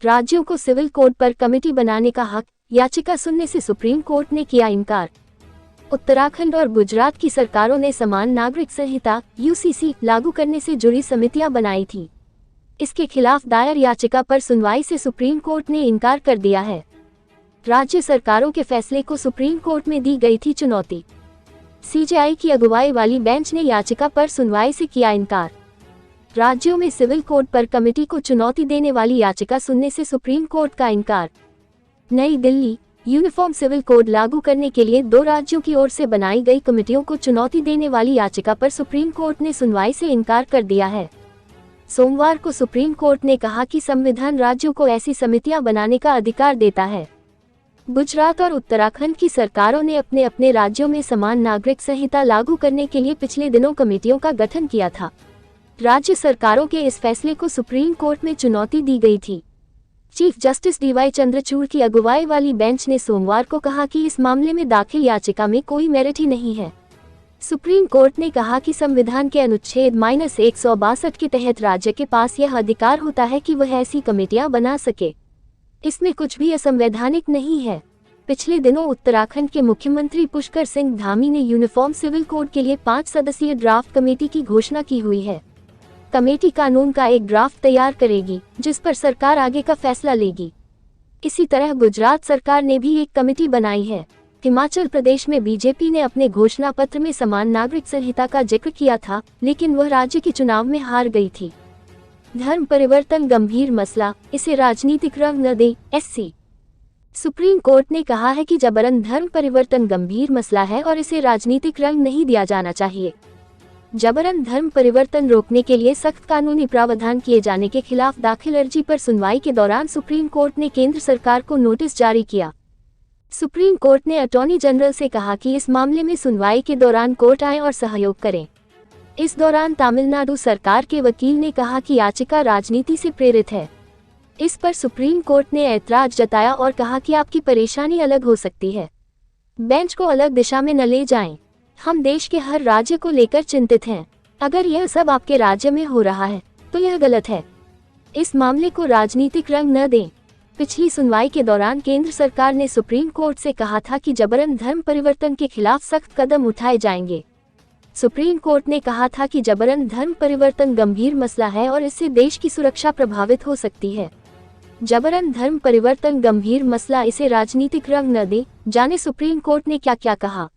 राज्यों को civil code पर कमेटी बनाने का हक, याचिका सुनने से सुप्रीम कोर्ट ने किया इनकार। उत्तराखंड और गुजरात की सरकारों ने समान नागरिक संहिता (यूसीसी) लागू करने से जुड़ी समितियां बनाई थी। इसके खिलाफ दायर याचिका पर सुनवाई से सुप्रीम कोर्ट ने इनकार कर दिया है। राज्य सरकारों के फैसले को सुप्रीम कोर्ट में दी गई थी चुनौती। सीजेआई की अगुवाई वाली बेंच ने याचिका पर सुनवाई से किया इनकार। राज्यों में सिविल कोड पर कमेटी को चुनौती देने वाली याचिका सुनने से सुप्रीम कोर्ट का इनकार। नई दिल्ली, यूनिफॉर्म सिविल कोड लागू करने के लिए 2 राज्यों की ओर से बनाई गई कमेटियों को चुनौती देने वाली याचिका पर सुप्रीम कोर्ट ने सुनवाई से इनकार कर दिया है। सोमवार को सुप्रीम कोर्ट ने कहा कि संविधान राज्यों को ऐसी समितियां बनाने का अधिकार देता है। गुजरात और उत्तराखंड की सरकारों ने अपने अपने राज्यों में समान नागरिक संहिता लागू करने के लिए पिछले दिनों कमेटियों का गठन किया था। राज्य सरकारों के इस फैसले को सुप्रीम कोर्ट में चुनौती दी गई थी। चीफ जस्टिस डीवाई चंद्रचूड़ की अगुवाई वाली बेंच ने सोमवार को कहा कि इस मामले में दाखिल याचिका में कोई मेरिट ही नहीं है। सुप्रीम कोर्ट ने कहा कि संविधान के अनुच्छेद -162 के तहत राज्य के पास यह अधिकार होता है कि वह ऐसी कमेटियां बना सके। इसमें कुछ भी असंवैधानिक नहीं है। पिछले दिनों उत्तराखंड के मुख्यमंत्री पुष्कर सिंह धामी ने यूनिफॉर्म सिविल कोड के लिए 5 सदस्यीय ड्राफ्ट कमेटी की घोषणा की हुई है। कमेटी कानून का एक ड्राफ्ट तैयार करेगी, जिस पर सरकार आगे का फैसला लेगी। इसी तरह गुजरात सरकार ने भी एक कमेटी बनाई है। हिमाचल प्रदेश में बीजेपी ने अपने घोषणा पत्र में समान नागरिक संहिता का जिक्र किया था, लेकिन वह राज्य के चुनाव में हार गई थी। धर्म परिवर्तन गंभीर मसला, इसे राजनीतिक रंग न दे, एससी। सुप्रीम कोर्ट ने कहा है कि जबरन धर्म परिवर्तन गंभीर मसला है और इसे राजनीतिक रंग नहीं दिया जाना चाहिए। जबरन धर्म परिवर्तन रोकने के लिए सख्त कानूनी प्रावधान किए जाने के खिलाफ दाखिल अर्जी पर सुनवाई के दौरान सुप्रीम कोर्ट ने केंद्र सरकार को नोटिस जारी किया। सुप्रीम कोर्ट ने अटॉर्नी जनरल से कहा कि इस मामले में सुनवाई के दौरान कोर्ट आए और सहयोग करें। इस दौरान तमिलनाडु सरकार के वकील ने कहा कि याचिका राजनीति से प्रेरित है। इस पर सुप्रीम कोर्ट ने ऐतराज जताया और कहा कि आपकी परेशानी अलग हो सकती है, बेंच को अलग दिशा में न ले जाएं। हम देश के हर राज्य को लेकर चिंतित हैं। अगर यह सब आपके राज्य में हो रहा है तो यह गलत है। इस मामले को राजनीतिक रंग न दें। पिछली सुनवाई के दौरान केंद्र सरकार ने सुप्रीम कोर्ट से कहा था कि जबरन धर्म परिवर्तन के खिलाफ सख्त कदम उठाए जाएंगे। सुप्रीम कोर्ट ने कहा था कि जबरन धर्म परिवर्तन गंभीर मसला है और इससे देश की सुरक्षा प्रभावित हो सकती है। जबरन धर्म परिवर्तन गंभीर मसला, इसे राजनीतिक रंग न दे। जाने सुप्रीम कोर्ट ने क्या क्या कहा।